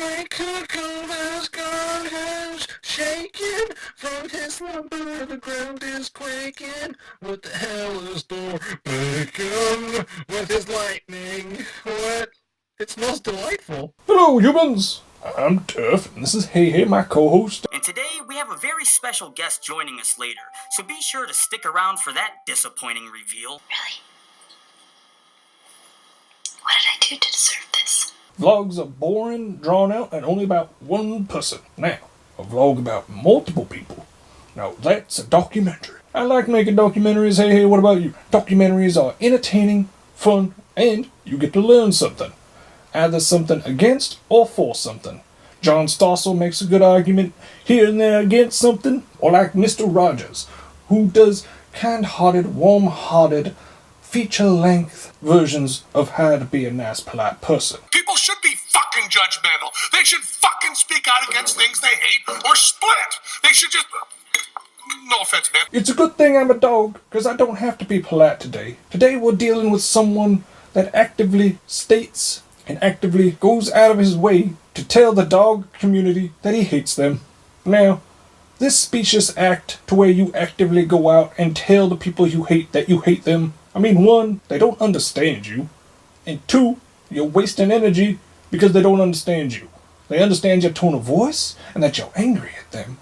great cuckoo has gone has shaken from his slumber. The ground is quaking. What the hell is Thor bacon with his lightning? What? It smells delightful. Hello, humans! I'm Turf, and this is Hey Hey, my co-host. And today we have a very special guest joining us later, so be sure to stick around for that disappointing reveal. Really? What did I do to deserve this? Vlogs are boring, drawn out, and only about one person. Now, a vlog about multiple people. Now, that's a documentary. I like making documentaries. Hey Hey, what about you? Documentaries are entertaining, fun, and you get to learn something. Either something against or for something. John Stossel makes a good argument here and there against something, or like Mr. Rogers, who does kind-hearted, warm-hearted, feature-length versions of how to be a nice, polite person. People should be fucking judgmental. They should fucking speak out against things they hate or split. They should just... No offense, man. It's a good thing I'm a dog, because I don't have to be polite today. Today we're dealing with someone that actively states and actively goes out of his way to tell the dog community that he hates them. Now, this specious act to where you actively go out and tell the people you hate that you hate them, I mean, one, they don't understand you, and two, you're wasting energy because they don't understand you. They understand your tone of voice and that you're angry at them,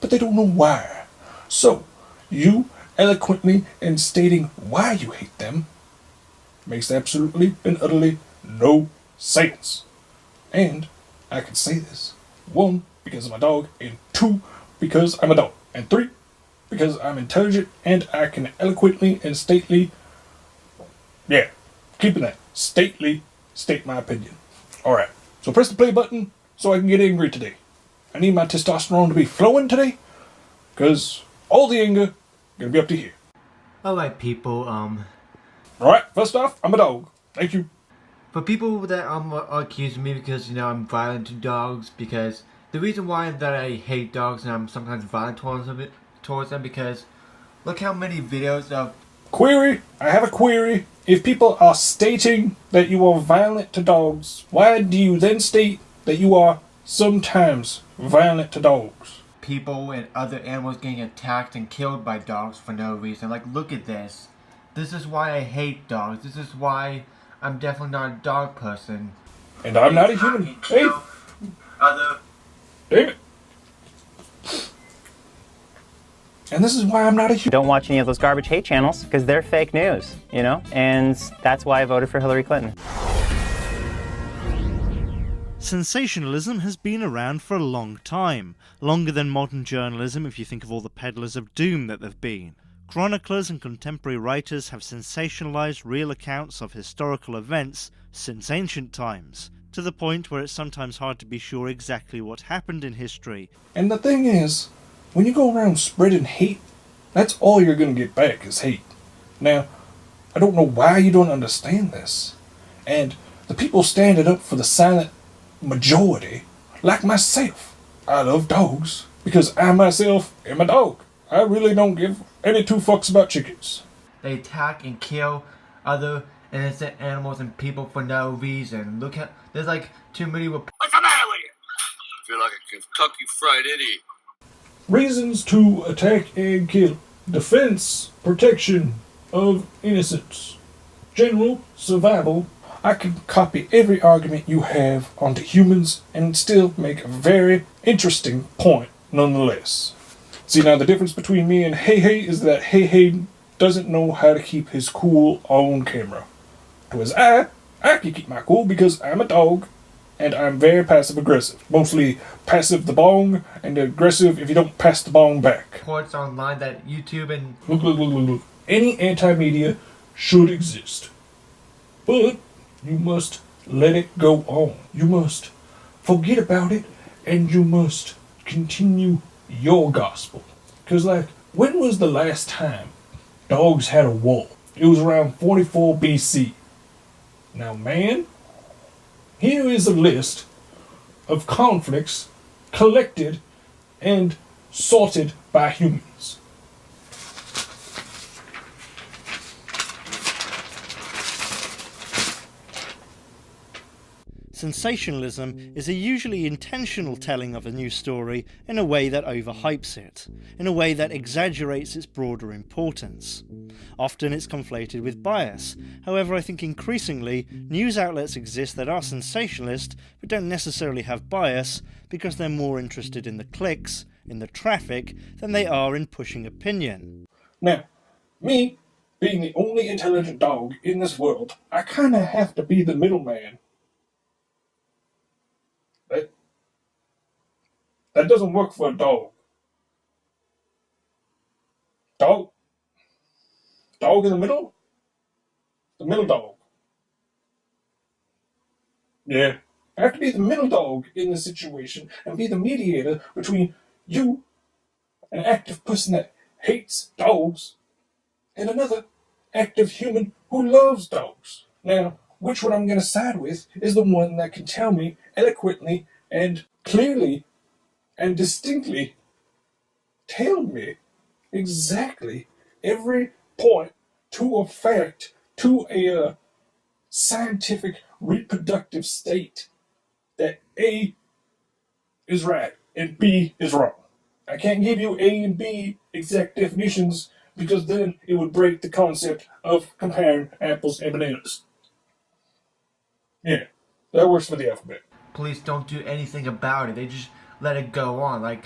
but they don't know why. So, you eloquently and stating why you hate them makes absolutely and utterly no sense. And I can say this. 1, because I'm a dog, and 2, because I'm a dog, and 3, because I'm intelligent and I can eloquently and stately, keeping that, stately, state my opinion. Alright, so press the play button so I can get angry today. I need my testosterone to be flowing today, because all the anger gonna be up to here. Alright people, Alright, first off, I'm a dog. Thank you. for people that are accusing me because, you know, I'm violent to dogs, because the reason why that I hate dogs and I'm sometimes violent towards them, because look how many videos of... Query, I have a query. If people are stating that you are violent to dogs, why do you then state that you are sometimes violent to dogs? people and other animals getting attacked and killed by dogs for no reason. Like, look at this. This is why I hate dogs. This is why I'm definitely not a dog person. And I'm not a human. Hey! Damn it. And this is why I'm not a human. Don't watch any of those garbage hate channels because they're fake news, you know? And that's why I voted for Hillary Clinton. Sensationalism has been around for a long time, longer than modern journalism if you think of all the peddlers of doom that there've been. Chroniclers and contemporary writers have sensationalized real accounts of historical events since ancient times, to the point where it's sometimes hard to be sure exactly what happened in history. And the thing is, when you go around spreading hate, that's all you're gonna get back is hate. Now, I don't know why you don't understand this. And the people standing up for the silent majority, like myself, I love dogs because I myself am a dog. I really don't give any two fucks about chickens. They attack and kill other innocent animals and people for no reason. Look at, there's like too many Like I'm out of here. I feel like a Kentucky Fried Idiot. Reasons to attack and kill. Defense, protection of innocence. General survival. I can copy every argument you have onto humans and still make a very interesting point nonetheless. See, now the difference between me and Hey Hey is that Hey Hey doesn't know how to keep his cool on camera. Whereas I can keep my cool because I'm a dog and I'm very passive aggressive. Mostly passive the bong and aggressive if you don't pass the bong back. reports online that YouTube and... Look. Any anti-media should exist. But you must let it go on. You must forget about it and you must continue your gospel. Because, like, when was the last time dogs had a war? It was around 44 BC. Now, man, here is a list of conflicts collected and sorted by humans. Sensationalism is a usually intentional telling of a news story in a way that overhypes it, in a way that exaggerates its broader importance. Often it's conflated with bias. However, I think increasingly news outlets exist that are sensationalist but don't necessarily have bias because they're more interested in the clicks, in the traffic, than they are in pushing opinion. Now, me, being the only intelligent dog in this world, I kind of have to be the middleman. That doesn't work for a dog. Dog in the middle? The middle dog. Yeah. I have to be the middle dog in the situation and be the mediator between you, an active person that hates dogs, and another active human who loves dogs. Now, which one I'm going to side with is the one that can tell me eloquently and clearly and distinctly tell me exactly every point to a fact, to a scientific reproductive state that A is right and B is wrong. I can't give you A and B exact definitions because then it would break the concept of comparing apples and bananas. Yeah, that works for the alphabet. Police don't do anything about it. They just let it go on. Like,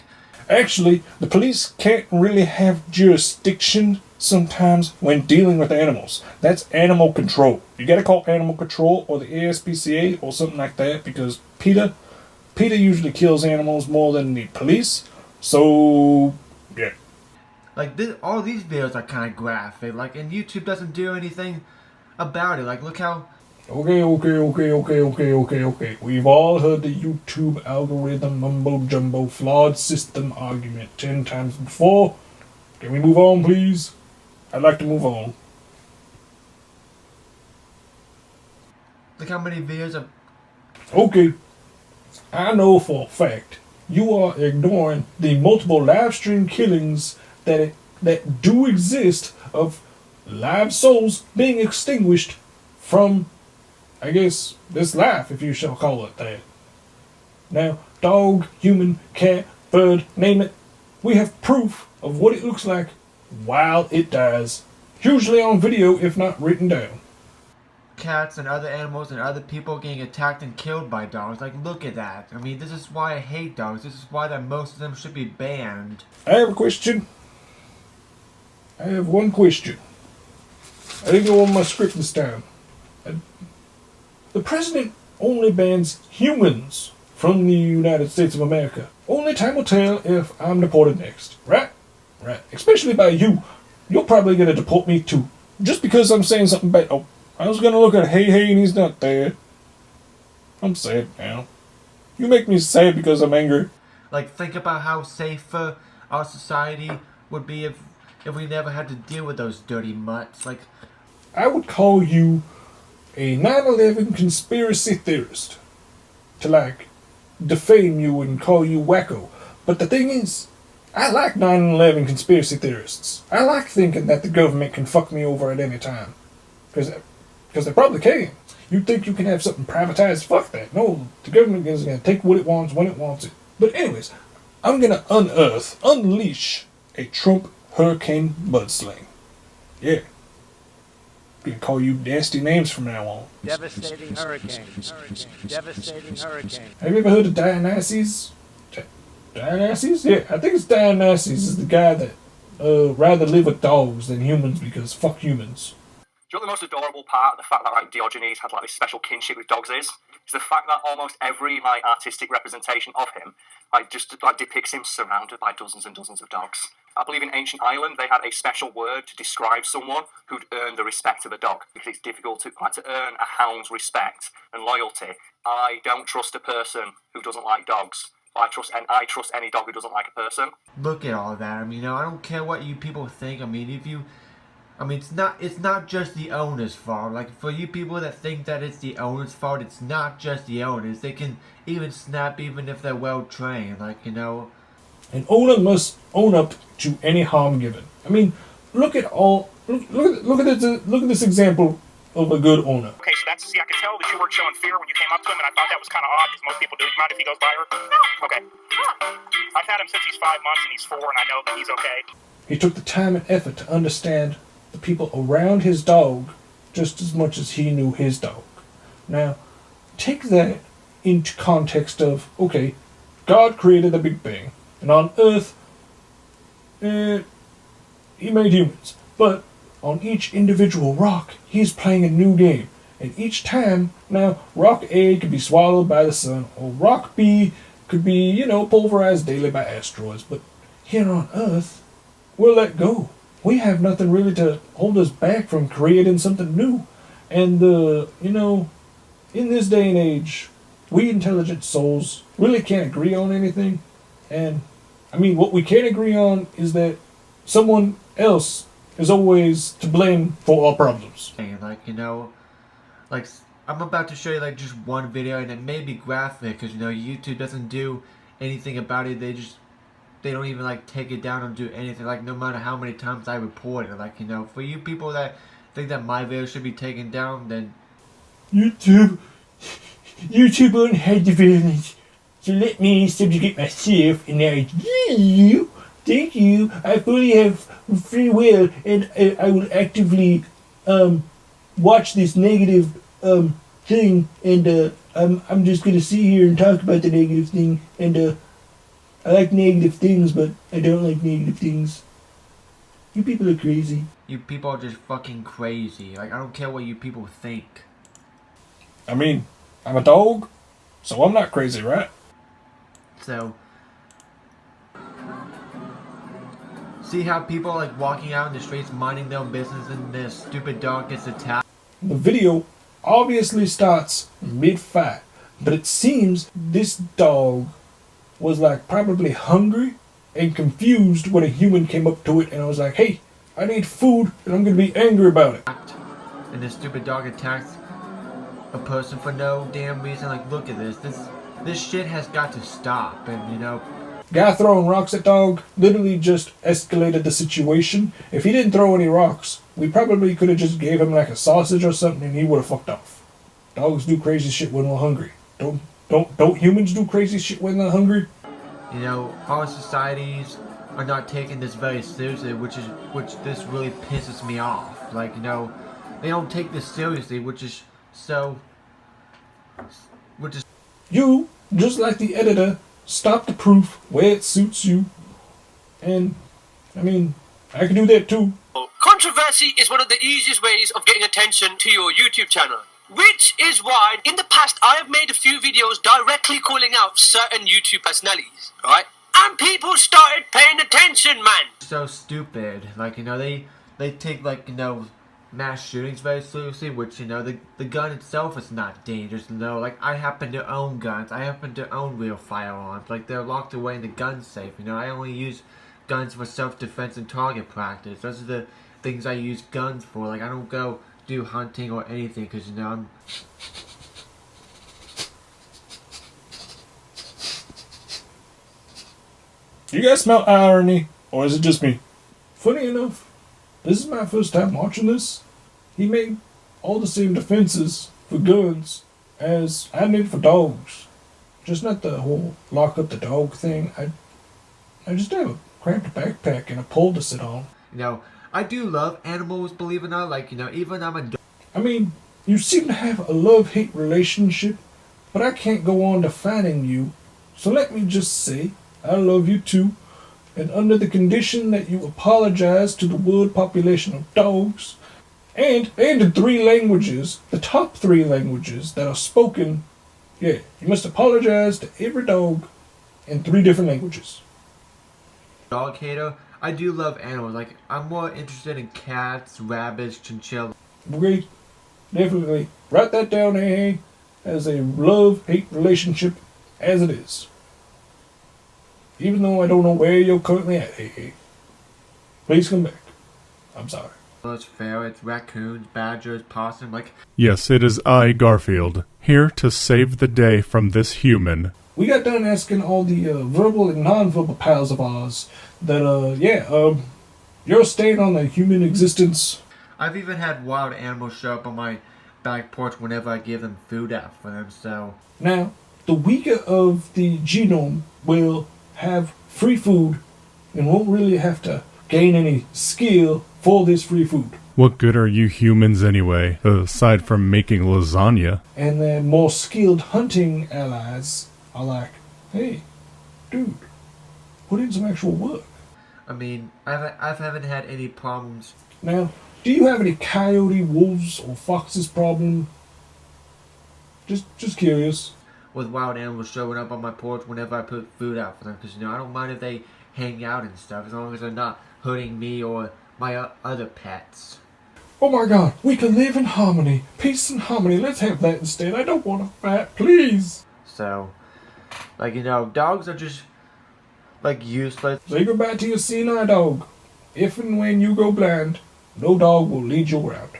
actually, the police can't really have jurisdiction sometimes when dealing with animals. That's animal control. You gotta call animal control or the ASPCA or something like that because PETA usually kills animals more than the police. So, yeah. Like all these videos are kind of graphic. Like, and YouTube doesn't do anything about it. Like, look how. Okay. We've all heard the YouTube algorithm mumbo-jumbo flawed system argument 10 times before. Can we move on, please? I'd like to move on. Look how many videos of. Okay. I know for a fact you are ignoring the multiple live stream killings that do exist of live souls being extinguished from, I guess, this life, if you shall call it that. Now, dog, human, cat, bird, name it, we have proof of what it looks like while it dies. Usually on video, if not written down. Cats and other animals and other people getting attacked and killed by dogs. Like, look at that. I mean, this is why I hate dogs. This is why that most of them should be banned. I have a question. I have one question. I didn't go on my script this time. The president only bans humans from the United States of America. Only time will tell if I'm deported next. Right? Right. Especially by you. You're probably going to deport me too. Just because I'm saying something bad. Oh, I was going to look at Hey and he's not there. I'm sad now. You make me sad because I'm angry. Like, think about how safer our society would be if we never had to deal with those dirty mutts. Like, I would call you a 9/11 conspiracy theorist to, like, defame you and call you wacko. But the thing is, I like 9/11 conspiracy theorists. I like thinking that the government can fuck me over at any time. Because they probably can. You think you can have something privatized? Fuck that. No, the government is going to take what it wants when it wants it. But anyways, I'm going to unleash a Trump hurricane mudsling. Yeah. I'm going to call you nasty names from now on. Devastating hurricane. Devastating hurricane. Have you ever heard of Dionysus? Dionysus? Yeah, I think it's Dionysus is the guy that rather live with dogs than humans because fuck humans. Do you know what the most adorable part of the fact that like Diogenes had like this special kinship with dogs is the fact that almost every like artistic representation of him like just like depicts him surrounded by dozens and dozens of dogs. I believe in ancient Ireland they had a special word to describe someone who'd earned the respect of a dog because it's difficult to earn a hound's respect and loyalty. I don't trust a person who doesn't like dogs. I trust any dog who doesn't like a person. Look at all that. I mean, I don't care what you people think. I mean, it's not just the owner's fault. Like, for you people that think that it's the owner's fault, it's not just the owners. They can even snap even if they're well trained. Like, you know. An owner must own up to any harm given. I mean, look at this example of a good owner. Okay, so I could tell that you weren't showing fear when you came up to him, and I thought that was kind of odd, because most people do. You mind if he goes by her? No. Okay. I've had him since he's 5 months, and he's 4, and I know that he's okay. He took the time and effort to understand the people around his dog just as much as he knew his dog. Now, take that into context of, okay, God created the Big Bang, and on Earth, he made humans. But on each individual rock, he's playing a new game. And each time, now, rock A could be swallowed by the sun, or rock B could be, pulverized daily by asteroids. But here on Earth, we're let go. We have nothing really to hold us back from creating something new. And, in this day and age, we intelligent souls really can't agree on anything. And, what we can agree on is that someone else is always to blame for our problems. I'm about to show you just one video, and it may be graphic because YouTube doesn't do anything about it. They don't even take it down or do anything. No matter how many times I report it, for you people that think that my video should be taken down, then YouTube won't have the violence. So let me subjugate myself, and I you. Thank you. I fully have free will, and I will actively watch this negative thing, and I'm just gonna sit here and talk about the negative thing, and I like negative things, but I don't like negative things. You people are crazy. You people are just fucking crazy. I don't care what you people think. I'm a dog, so I'm not crazy, right? So, see how people are walking out in the streets minding their own business, and this stupid dog gets attacked? The video obviously starts mid-fight, but it seems this dog was probably hungry and confused when a human came up to it and I was like, hey, I need food and I'm gonna be angry about it. And this stupid dog attacks a person for no damn reason. Look at this. This shit has got to stop. And guy throwing rocks at dog literally just escalated the situation. If he didn't throw any rocks, we probably could have just gave him a sausage or something and he would have fucked off. Dogs do crazy shit when they're hungry. Don't humans do crazy shit when they're hungry? Our societies are not taking this very seriously, which this really pisses me off. They don't take this seriously, which is you, just like the editor, stop the proof where it suits you. And, I can do that too. Controversy is one of the easiest ways of getting attention to your YouTube channel. Which is why, in the past, I have made a few videos directly calling out certain YouTube personalities, right? And people started paying attention, man! So stupid. They take, mass shootings very seriously, which, the gun itself is not dangerous, I happen to own guns. I happen to own real firearms. They're locked away in the gun safe, I only use guns for self-defense and target practice. Those are the things I use guns for. I don't go do hunting or anything, because, I'm... You guys smell irony, or is it just me? Funny enough, this is my first time watching this. He made all the same defenses for guns as I did for dogs. Just not the whole lock up the dog thing. I just have a cramped backpack and a pole to sit on. I do love animals, believe it or not. Even I'm a dog. You seem to have a love-hate relationship, but I can't go on defining you. So let me just say, I love you too. And under the condition that you apologize to the world population of dogs, and in 3 languages, the top 3 languages that are spoken, you must apologize to every dog in 3 different languages. Dog hater. I do love animals. I'm more interested in cats, rabbits, chinchillas. Great. Definitely. Write that down, hey, as a love-hate relationship as it is. Even though I don't know where you're currently at, hey. Please come back. I'm sorry. Ferrets, raccoons, badgers, possum, Yes, it is I, Garfield, here to save the day from this human. We got done asking all the verbal and non-verbal pals of ours that, your stand on the human existence. I've even had wild animals show up on my back porch whenever I give them food out for them, so... Now, the weaker of the genome will have free food and won't really have to gain any skill for this free food. What good are you humans anyway, aside from making lasagna? And then more skilled hunting allies are like, hey, dude, put in some actual work. I mean, I haven't had any problems. Now, do you have any coyote, wolves, or foxes problem? Just curious. With wild animals showing up on my porch whenever I put food out for them, because, I don't mind if they hang out and stuff, as long as they're not hurting me or my other pets. Oh my god, we can live in harmony. Peace and harmony. Let's have that instead. I don't want to fight, please. So, dogs are just, useless. Say goodbye to your senile dog. If and when you go blind, no dog will lead you around.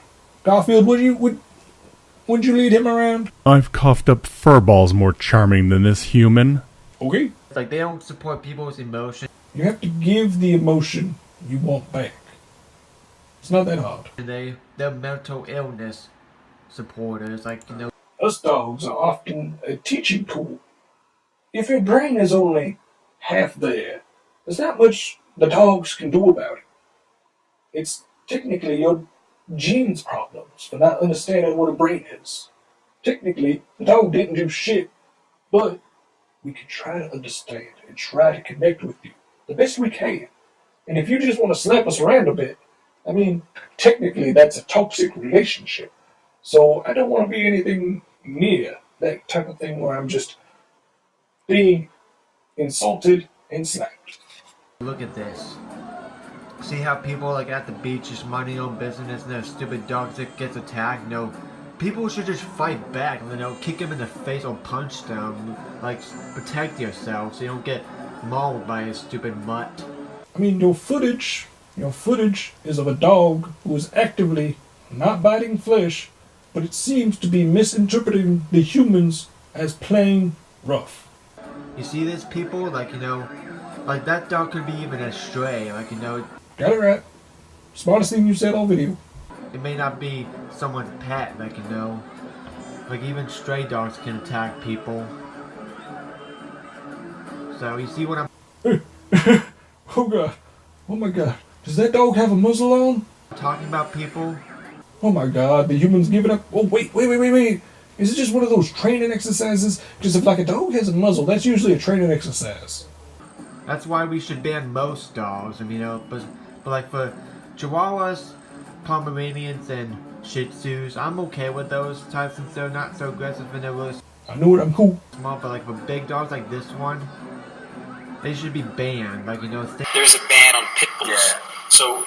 Garfield, would you lead him around? I've coughed up furballs more charming than this human. Okay. They don't support people's emotions. You have to give the emotion you want back. It's not that hard. And they're mental illness supporters, Us dogs are often a teaching tool. If your brain is only half there, there's not much the dogs can do about it. It's technically your genes' problems for not understanding what a brain is. Technically, the dog didn't do shit, but we can try to understand and try to connect with you the best we can. And if you just want to slap us around a bit, I mean, technically that's a toxic relationship. So I don't want to be anything near that type of thing where I'm just being insulted and slapped. Look at this. See how people at the beach just minding their own business and their stupid dogs that gets attacked? People should just fight back, kick them in the face or punch them. Protect yourself so you don't get mauled by a stupid mutt. I mean, your footage is of a dog who is actively not biting flesh, but it seems to be misinterpreting the humans as plain rough. You see this, people? That dog could be even a stray, Got it right. Smartest thing you said on video. It may not be someone's pet, even stray dogs can attack people. So, you see what I'm... Oh god. Oh my god. Does that dog have a muzzle on? Talking about people? Oh my god, the human's giving up. Oh, wait. Is it just one of those training exercises? Because if a dog has a muzzle, that's usually a training exercise. That's why we should ban most dogs, but for Chihuahuas, Pomeranians, and Shih Tzus, I'm okay with those types since they're not so aggressive and they're really I know it, I'm cool. small, but for big dogs like this one, they should be banned, There's a ban on pit bulls. Yeah. So,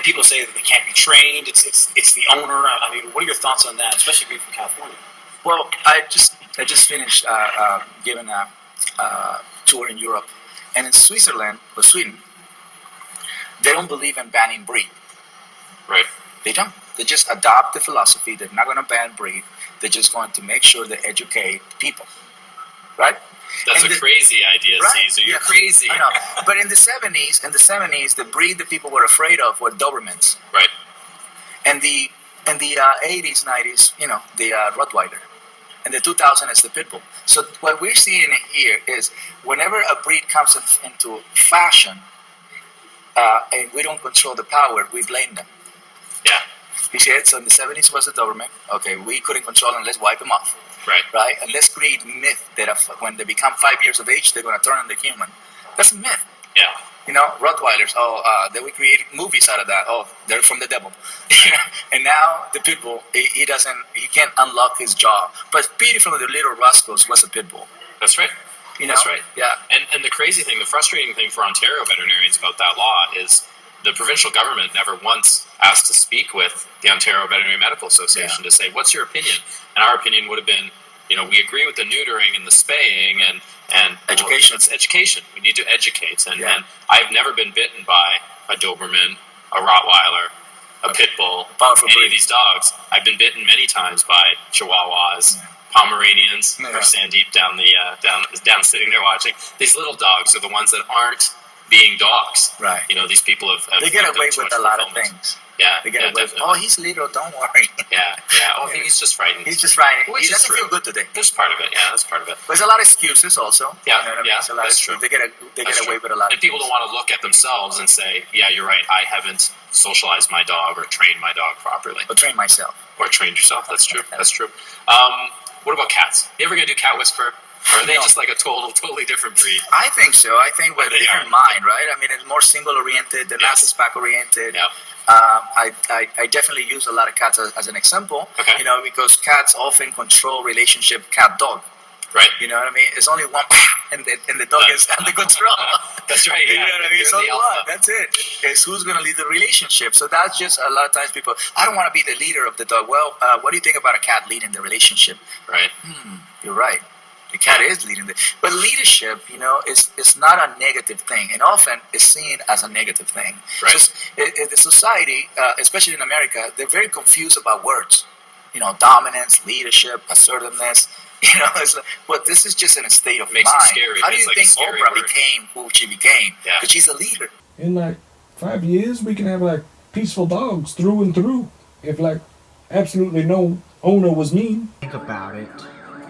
people say that they can't be trained, it's the owner. What are your thoughts on that, especially being from California? Well, I just finished giving a tour in Europe, and in Switzerland or Sweden, they don't believe in banning breed. Right. They don't. They just adopt the philosophy. They're not going to ban breed. They're just going to make sure they educate people. Right? That's a crazy idea, right? Caesar. You're crazy. I know. But in the 70s, the breed that people were afraid of were Dobermans. Right. And the 80s, 90s, the Rottweiler. And the 2000 is the pit bull. So what we're seeing here is whenever a breed comes into fashion, and we don't control the power, we blame them. Yeah. You see it? So in the 70s was the Doberman. Okay, we couldn't control them, let's wipe them off. Right? And let's create myth that when they become 5 years of age, they're going to turn into human. That's a myth. Yeah. Rottweilers, then we created movies out of that. Oh, they're from the devil. And now the pit bull, he can't unlock his jaw. But Petey from the Little Rascals was a pit bull. That's right. That's right. Yeah. And the crazy thing, the frustrating thing for Ontario veterinarians about that law is the provincial government never once asked to speak with the Ontario Veterinary Medical Association to say, what's your opinion? And our opinion would have been, we agree with the neutering and the spaying and education. It's education. We need to educate. And I've never been bitten by a Doberman, a Rottweiler, a pit bull, any of these dogs. I've been bitten many times by Chihuahuas, Pomeranians, or Sandeep down sitting there watching. These little dogs are the ones that aren't being dogs. Right. You know, these people have they get fucked up away too with much a lot of fulfillment. things. Yeah, They get yeah, away with, definitely. oh, he's little, don't worry. Yeah. Oh, he's just frightened. He's just frightened. Which He is doesn't true. feel good today. That's part of it. Yeah, that's part of it. There's a lot of excuses also. Yeah, You know what I mean? yeah, There's a lot that's of, true. They get away with a lot And of people things. don't want to look at themselves and say, yeah, you're right, I haven't socialized my dog or trained my dog properly. Or train myself. Or trained yourself. That's true. That's true. What about cats? You ever going to do cat whisper? Or are they just like a totally different breed? I think so. I think with a They different are. mind, right? I mean, it's more single-oriented, they're not just pack-oriented. Yeah. I definitely use a lot of cats as an example, you know, because cats often control relationship cat-dog. Right. You know what I mean? It's only one, and the dog is under control. That's right. You Yeah. know what I mean? You're It's the only alpha. one. That's it. It's who's going to lead the relationship. So that's just a lot of times people, I don't want to be the leader of the dog. Well, what do you think about a cat leading the relationship? Right. You're right. The cat is leading the, but leadership, you know, is not a negative thing, and often is seen as a negative thing. Right. Just the society, especially in America, they're very confused about words. You know, dominance, leadership, assertiveness. You know, it's like, but this is just in a state of Makes it mind. scary. How do It's you like a think scary Oprah word. became who she became? Yeah. Because she's a leader. In like 5 years, we can have like peaceful dogs through and through. If like absolutely no owner was mean. Think about it.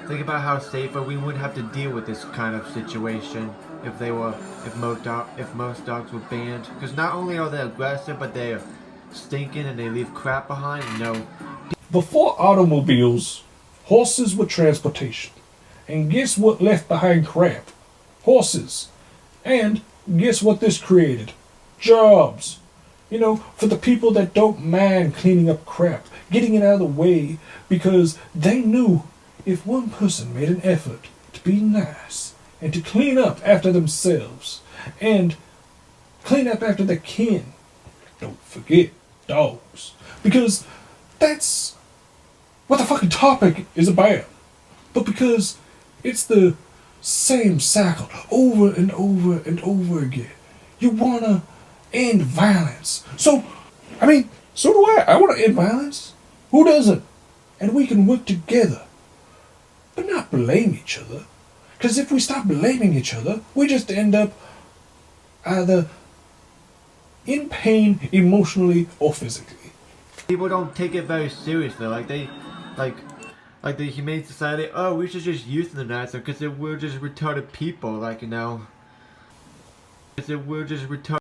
Think about how safer we wouldn't have to deal with this kind of situation if most dogs were banned. Because not only are they aggressive, but they're stinking and they leave crap behind. You know, Before automobiles, horses were transportation. And guess what left behind crap? Horses. And guess what this created? Jobs. You know, for the people that don't mind cleaning up crap, getting it out of the way, because they knew if one person made an effort to be nice and to clean up after themselves and clean up after their kin, don't forget dogs. Because that's what the fucking topic is about. But because it's the same cycle over and over and over again. You wanna end violence. So do I. I wanna end violence. Who doesn't? And we can work together. But not blame each other. Because if we stop blaming each other, we just end up either in pain emotionally or physically. people don't take it very seriously. Like the Humane Society, oh, we should just euthanize them because we're just retarded people, like, you know. Because we're just retarded.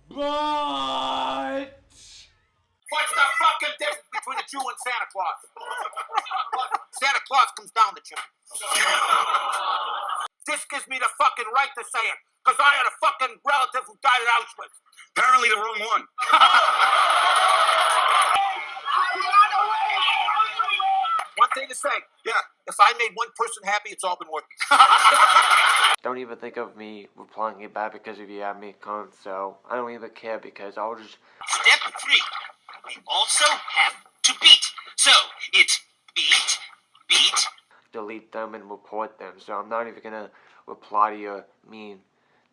Right! What's the fucking difference between a Jew and Santa Claus? Santa Claus comes down the chimney. This gives me the fucking right to say it, because I had a fucking relative who died at Auschwitz. Apparently the wrong one. One thing to say, yeah, if I made one person happy, it's all been worth it. Don't even think of me replying it back because if you have me comment, so I don't even care because I'll just... Step 3. We also have to beat. So, it's beat, delete them and report them, so I'm not even gonna reply to your mean,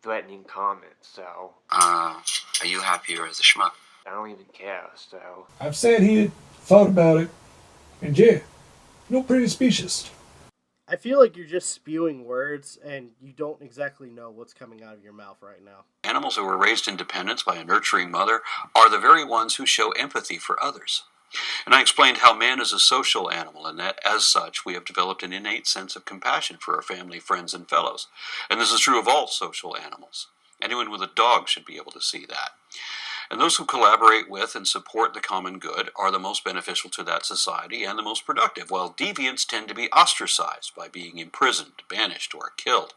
threatening comments, so... Are you happier as a schmuck? I don't even care, so... I've sat here, thought about it, and yeah, you're pretty specious. I feel like you're just spewing words and you don't exactly know what's coming out of your mouth right now. Animals who were raised in dependence by a nurturing mother are the very ones who show empathy for others. And I explained how man is a social animal, and that as such we have developed an innate sense of compassion for our family, friends, and fellows. And this is true of all social animals. Anyone with a dog should be able to see that. And those who collaborate with and support the common good are the most beneficial to that society and the most productive, while deviants tend to be ostracized by being imprisoned, banished, or killed.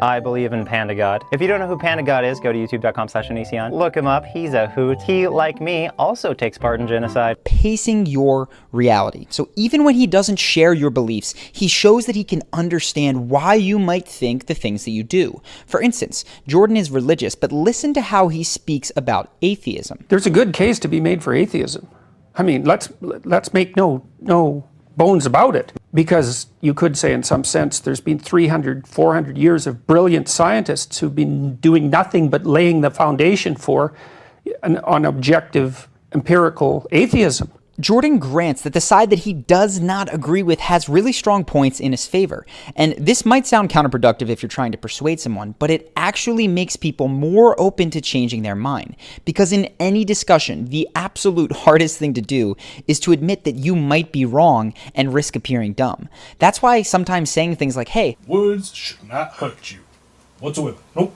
I believe in Panda God. If you don't know who Panda God is, go to youtube.com/Onision. Look him up. He's a hoot. He, like me, also takes part in genocide. Pacing your reality. So even when he doesn't share your beliefs, he shows that he can understand why you might think the things that you do. For instance, Jordan is religious, but listen to how he speaks about atheism. There's a good case to be made for atheism. I mean, let's make no bones about it, because you could say in some sense there's been 300, 400 years of brilliant scientists who've been doing nothing but laying the foundation for an objective empirical atheism. Jordan grants that the side that he does not agree with has really strong points in his favor. And this might sound counterproductive if you're trying to persuade someone, but it actually makes people more open to changing their mind. Because in any discussion, the absolute hardest thing to do is to admit that you might be wrong and risk appearing dumb. That's why sometimes saying things like, hey, words should not hurt you whatsoever. Nope.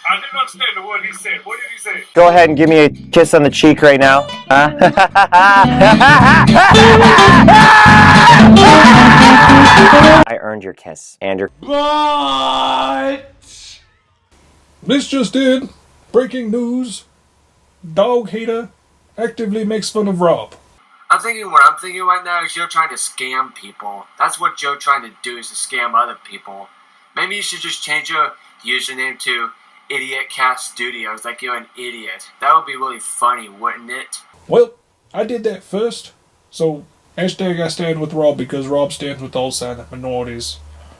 I didn't understand the word he said. What did he say? Go ahead and give me a kiss on the cheek right now. Huh? I earned your kiss, Andrew. But this just in. Breaking news. Dog hater actively makes fun of Rob. I'm thinking right now is Joe trying to scam people. That's what Joe trying to do, is to scam other people. Maybe you should just change your username to Idiot Cast Studios, like you're an idiot. That would be really funny, wouldn't it? Well, I did that first. So, hashtag I stand with Rob because Rob stands with all silent minorities.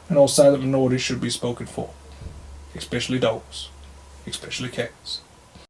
And all silent minorities should be spoken for. Especially dogs. Especially cats.